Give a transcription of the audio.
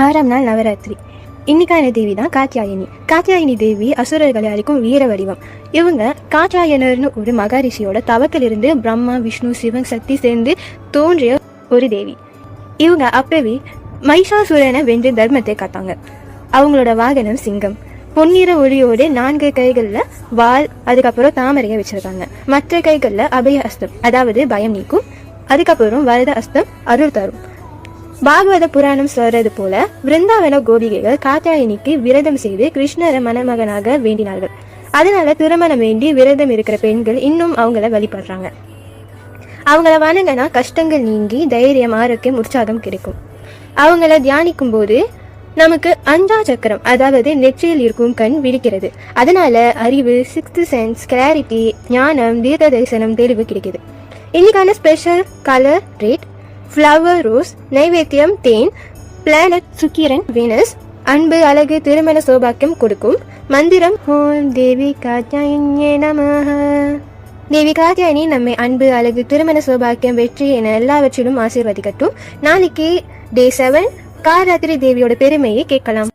6ஆம் நாள் நவராத்திரி. இன்னைக்கான தேவி தான் காத்தியாயினி. காத்தியாயினி தேவி அசுரர்களை அளிக்கும் வீர வடிவம். இவங்க காத்தியாயனர்னு ஒரு மகாரிஷியோட தவத்திலிருந்து பிரம்மா, விஷ்ணு, சிவன், சக்தி சேர்ந்து தோன்றிய ஒரு தேவி. இவங்க அப்பவே மைஷாசுரனை வென்று தர்மத்தை காத்தாங்க. அவங்களோட வாகனம் சிங்கம். பொன்னிற ஒளியோடு 4 கைகள்ல வால், அதுக்கப்புறம் தாமரையை வச்சிருக்காங்க. மற்ற கைகள்ல அபய அஸ்தம், அதாவது பயம் நீக்கும். அதுக்கப்புறம் வரத அஸ்தம், அருள் தரும். பாகவத புராணம் சொல்றது போல விருந்தாவன கோபிகைகள் காத்தியாயினிக்கு விரதம் செய்து கிருஷ்ணரை மணமகனாக வேண்டினார்கள். அதனால திருமணம் வேண்டி விரதம் இருக்கிற பெண்கள் இன்னும் அவங்கள வழிபடுறாங்க. அவங்கள வணங்கினா கஷ்டங்கள் நீங்கி தைரியம், ஆரோக்கியம், உற்சாகம் கிடைக்கும். அவங்கள தியானிக்கும் போது நமக்கு 5ஆம் சக்கரம், அதாவது நெற்றியில் இருக்கும் கண் விழிக்கிறது. அதனால அறிவு, 6th சென்ஸ், கிளாரிட்டி, ஞானம், தீர்க்க தரிசனம், தெளிவு கிடைக்குது. இன்னைக்கான special colour red, flower rose, நைவேத்தியம் தேன், பிளானட் சுக்கிரன் வீனஸ், அன்பு, அழகு, திருமண சோபாக்கியம் கொடுக்கும். மந்திரம் ஓம் தேவி காத்தியாயினியே நமஹ. தேவி காத்தியாயினி நம்மை அன்பு, அழகு, திருமண சோபாக்கியம், வெற்றி என எல்லாவற்றிலும் ஆசீர்வதிக்கட்டும். நாளைக்கு டே 7 காராத்திரி தேவியோட பெருமையை கேட்கலாம்.